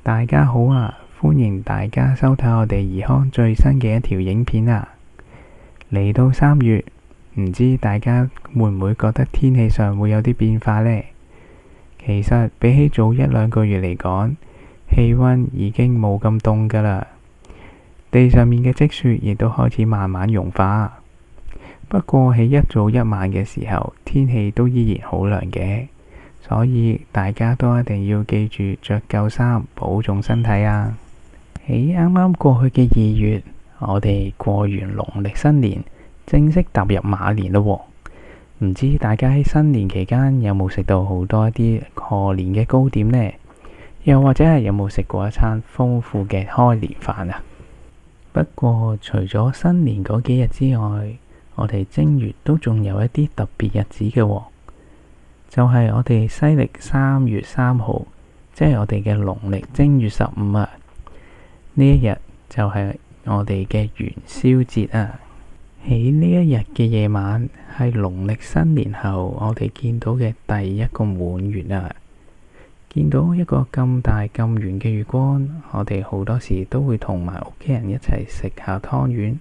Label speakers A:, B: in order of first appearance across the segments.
A: 大家好啊，歡迎大家收睇我哋宜康最新嘅一條影片啊！嚟到3月，唔知大家會唔會覺得天氣上會有啲變化呢？其實比起早1-2個月嚟講，氣溫已經冇咁凍噶啦，地上面嘅積雪亦都開始慢慢融化。不過喺一早一晚嘅時候，天氣都依然好涼嘅。所以大家都一定要記住着夠衫，保重身體啊！喺啱啱過去嘅2月，我哋過完農曆新年，正式踏入馬年咯喎。唔知大家喺新年期間有冇食到好多一啲賀年嘅糕點呢？又或者係有冇食過一餐豐富嘅開年飯啊？不過除咗新年嗰幾日之外，我哋正月都仲有一啲特別日子嘅喎。就係我哋西曆3月3號，即係我哋嘅農曆正月15啊！呢一日就係我哋嘅元宵節啊！喺呢一日嘅夜晚，係農曆新年後我哋見到嘅第一個滿月啊！見到一個咁大咁圓嘅月光，我哋好多時都會同埋屋企人一齊食下湯圓，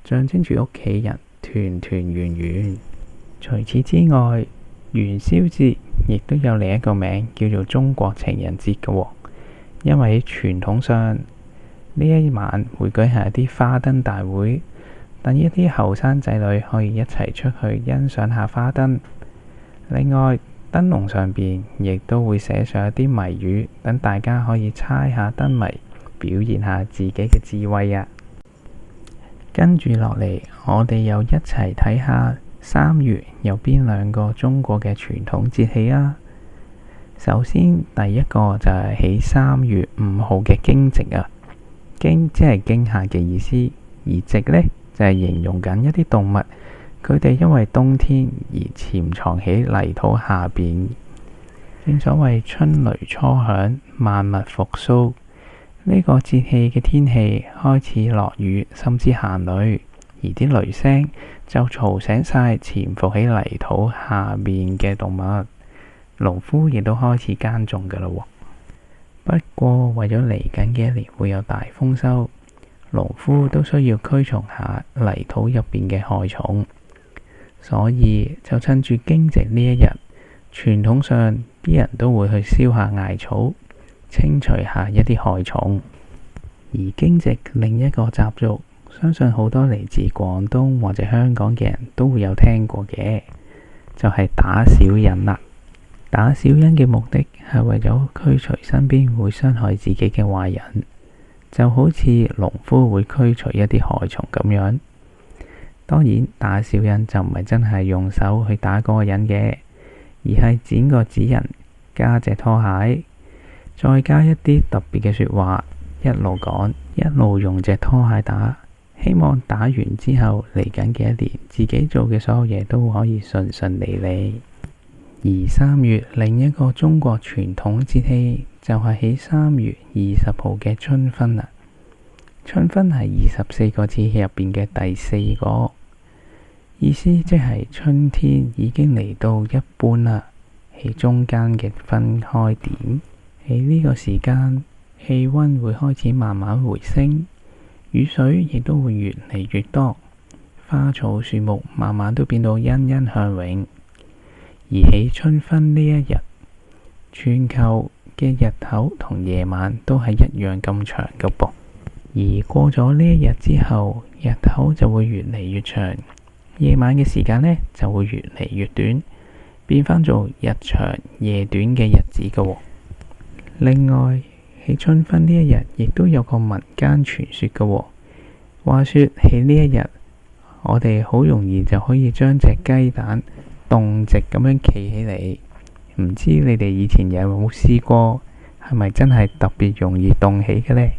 A: 象徵住屋企人團團圓圓。除此之外，元宵節亦都有另一個名，叫做中國情人節嘅喎。因為喺傳統上，呢一晚會舉行一啲花燈大會，等一啲後生仔女可以一齊出去欣賞下花燈。另外，燈籠上邊亦都會寫上一啲謎語，等大家可以猜下燈謎，表現下自己嘅智慧啊！跟住落嚟，我哋又一齊睇下3月有邊2個中國嘅傳統節氣啊？首先，第一個就係喺3月5號嘅驚蟄啊。驚即係驚嚇嘅意思，而蟄呢就係形容緊一啲動物，佢哋因為冬天而潛藏喺泥土下邊。正所謂春雷初響，萬物復甦。呢個節氣嘅天氣開始落雨，甚至行雷。而啲雷聲就嘈醒晒潛伏喺泥土下面嘅動物，農夫亦都開始耕種㗎喇喎。不過為咗嚟緊嘅一年會有大豐收，農夫都需要驅蟲下泥土入邊嘅害蟲，所以就趁住驚蟄呢一日，傳統上啲人都會去燒下艾草，清除下一啲害蟲。而驚蟄另一個習俗，相信好多嚟自廣東或者香港嘅人都會有聽過嘅，就係打小人啦。打小人嘅目的係為咗驅除身邊會傷害自己嘅壞人，就好似農夫會驅除一啲害蟲咁樣。當然，打小人就唔係真係用手去打嗰個人嘅，而係剪個指人，加隻拖鞋，再加一啲特別嘅說話，一路講，一路用隻拖鞋打。希望打完之後，嚟緊嘅一年，自己做嘅所有嘢都可以順順利利。而3月另一個中國傳統節氣就係喺3月20號嘅春分啦。春分係24個節氣入邊嘅第4個，意思即係春天已經嚟到一半啦，喺中間嘅分開點。喺呢個時間，氣溫會開始慢慢回升。雨水亦都會越嚟越多，花草樹木慢慢都變到欣欣向榮。而喺春分呢一日，全球嘅日頭同夜晚都係一樣咁長嘅噃。而過咗呢一日之後，日頭就會越嚟越長，夜晚嘅時間呢就會越嚟越短，變返做日長夜短嘅日子嘅喎。另外，喺春分呢一日，亦都有個民間傳說嘅喎。話說喺呢一日，我哋好容易就可以將隻雞蛋凍直咁樣企起嚟。唔知你哋以前有冇試過？係咪真係特別容易凍起嘅呢？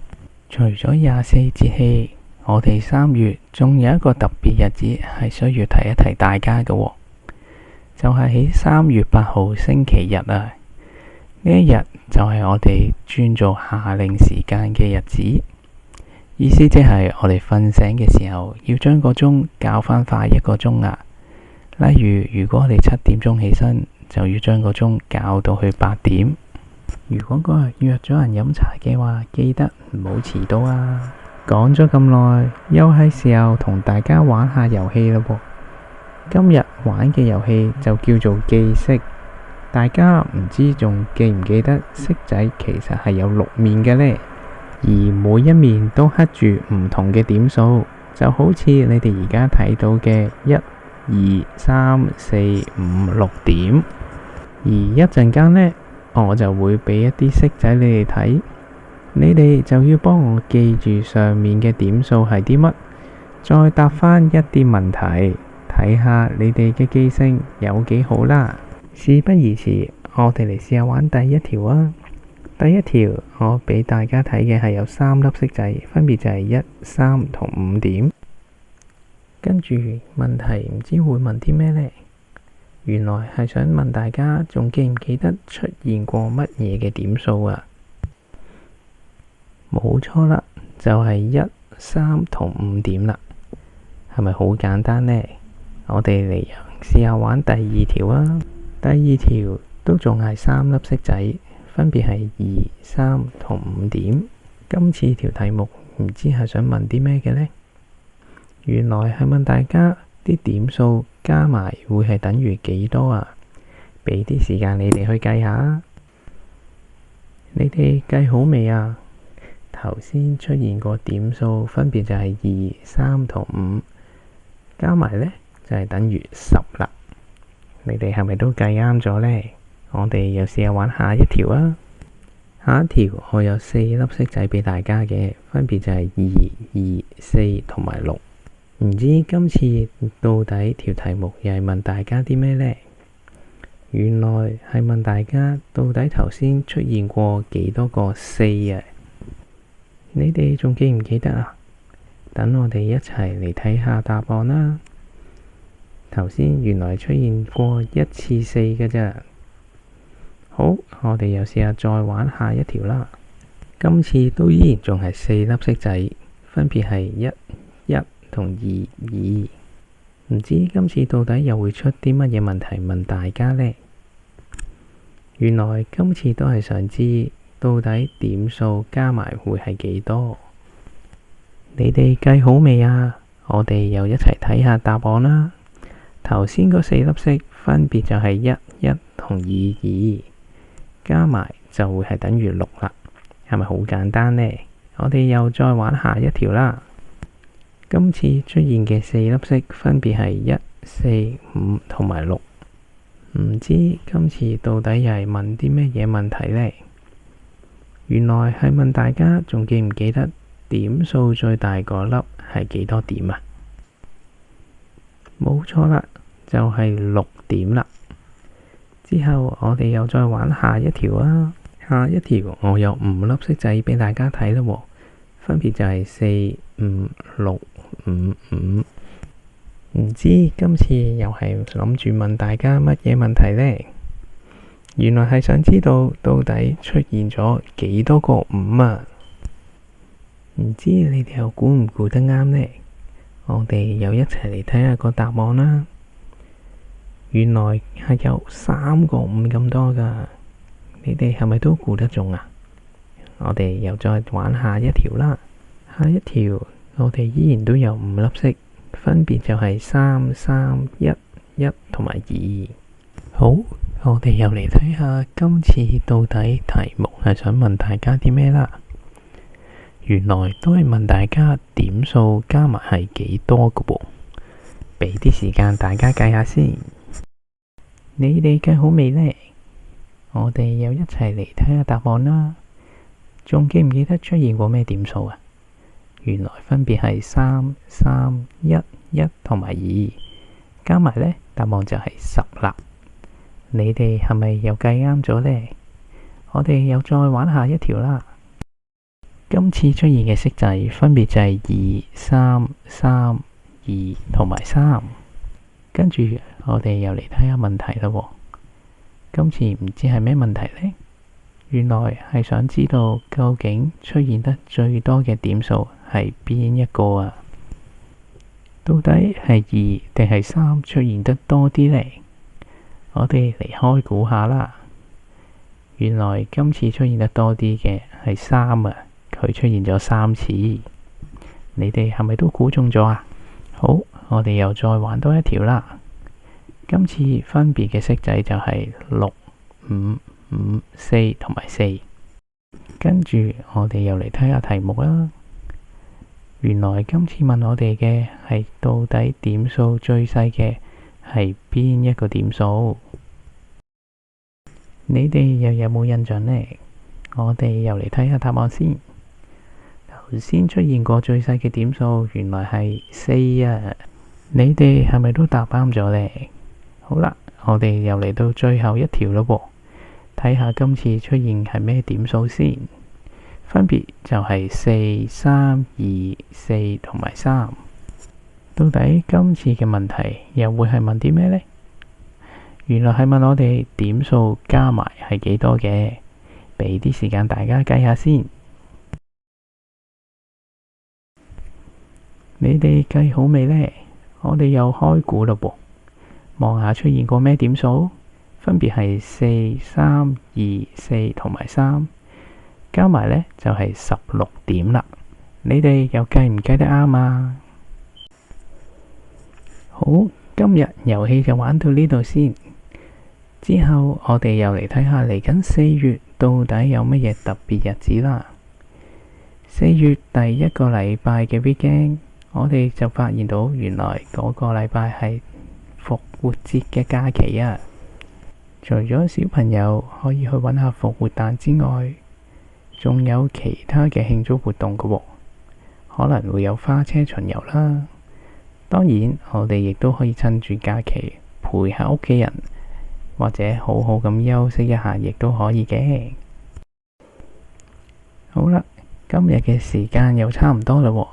A: 除咗24節氣，我哋3月仲有一個特別日子係需要提一提大家嘅喎，就係喺3月8號星期日啊！呢一日就係我哋轉做夏令時間嘅日子，意思即係我哋瞓醒嘅時候要將個鐘校返快1個鐘啊。例如，如果我哋7點鐘起身，就要將個鐘校到去8點。如果嗰日約咗人飲茶嘅話，記得唔好遲到啊！講咗咁耐，又係時候同大家玩下遊戲咯噃。今日玩嘅遊戲就叫做記骰，大家唔知仲記唔記得骰仔其實係有6面嘅呢？而每一面都刻住唔同嘅點數，就好似你哋而家睇到嘅1、2、3、4、5、6點。而一陣間呢，我就會俾一啲骰仔你哋睇，你哋就要幫我記住上面嘅點數係啲乜，再答返一啲問題，睇下你哋嘅記性有幾好啦。事不宜遲，我哋嚟試下玩第一條啊！第一條我俾大家睇嘅係有3粒骰仔，分別就係1、3同5點。跟住問題唔知會問啲咩呢？原來係想問大家仲記唔記得出現過乜嘢嘅點數啊？冇錯啦，就係1、3同5點啦。係咪好簡單呢？我哋嚟試下玩第二條啊！第二條都仲係3粒骰仔，分別係2、3同5點。今次條題目唔知係想問啲咩嘅呢？原來係問大家啲點數加埋會係等於幾多啊？俾啲時間你哋去計下。你哋計好未啊？頭先出現過點數分別就係2、3同5，加埋呢就係等於10啦。你哋係咪都計啱咗呢？我哋又試下玩下一條啊！下一條我有4粒骰仔俾大家嘅，分別就係2、2、4同埋6。唔知今次到底條題目又係問大家啲咩呢？原來係問大家到底頭先出現過幾多個4啊？你哋仲記唔記得啊？等我哋一齊嚟睇下答案啦。頭先原來出現過1次4嘅啫。好，我哋又試下再玩下一條啦。今次都依然仲係4粒骰仔，分別係1、1同2、2。唔知今次到底又會出啲乜嘢問題問大家呢？原來今次都係想知到底點數加埋會係幾多？你哋計好未啊？我哋又一齊睇下答案啦。頭先嗰4粒骰分別就係1、1同2、2，加埋就會係等於6啦。係咪好簡單呢？我哋又再玩下一條啦。今次出現嘅4粒骰分別係1、4、5同埋6。唔知今次到底又係問啲咩嘢問題呢？原來係問大家仲記唔記得點數最大嗰粒係幾多點啊？冇錯啦，就係6點啦。之後我哋又再玩下一條啊！下一條我有5粒骰仔俾大家睇啦，分別就係4、5、6、5、5。唔知今次又係諗住問大家乜嘢問題呢？原來係想知道到底出現咗幾多個5啊？唔知你哋又估唔估得啱呢？我哋又一齊嚟睇下個答案啦。原來係有3個5咁多噶，你哋係咪都估得中啊？我哋又再玩下一條啦。下一條我哋依然都有5粒骰，分別就係3、3、1、1同埋2。好，我哋又嚟睇下今次到底題目係想問大家啲咩啦。原來都係問大家點數加埋係幾多個噃。俾啲時間大家計下先。你哋計好未呢？我哋又一齊嚟睇下答案啦。仲記唔記得出現過咩點數啊？原來分別係3、3、1、1同埋2，加埋呢，答案就係10啦。你哋係咪又計啱咗呢？我哋又再玩下一條啦。今次出現嘅骰仔分別就係2、3、3、2同埋3。跟住我哋又嚟睇下問題啦。今次唔知係咩問題呢？原來係想知道究竟出現得最多嘅點數係邊一個啊？到底係2定係3出現得多啲呢？我哋嚟開估下啦。原來今次出現得多啲嘅係3啊，佢出現咗3次。你哋係咪都估中咗啊？好，我哋又再玩多一條啦。今次分別嘅色仔就係6、5、5、4同埋4。跟住我哋又嚟睇下題目啦。原來今次問我哋嘅係到底點數最細嘅係邊一個點數？你哋又有冇印象呢？我哋又嚟睇下答案先。頭先出現過最細嘅點數，原來係4啊！你哋係咪都答啱咗呢？好啦，我哋又嚟到最後一條咯噃，睇下今次出現係咩點數先。分別就係4、3、2、4同埋3。到底今次嘅問題又會係問啲咩呢？原來係問我哋點數加埋係幾多嘅，俾啲時間大家計下先。你哋計好未呢？我哋又開估嘞噃，望下出現過咩點數？分別係4、3、2、4同埋3，加埋呢就係16點啦。你哋又計唔計得啱啊？好，今日遊戲就玩到呢度先。之後我哋又嚟睇下嚟緊4月到底有乜嘢特別日子啦。4月第一個禮拜嘅 weekend，我哋就發現到原來嗰個禮拜係復活節嘅假期啊。除咗小朋友可以去揾下復活蛋之外，仲有其他嘅慶祝活動㗎喎，可能會有花車巡遊啦。當然，我哋亦都可以趁住假期陪下屋企人，或者好好咁休息一下，亦都可以嘅。好啦，今日嘅時間又差唔多啦喎，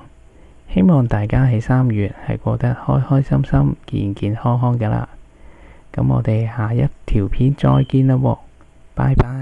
A: 希望大家喺3月係過得開開心心、健健康康㗎啦。咁我哋下一條片再見啦喎，拜拜。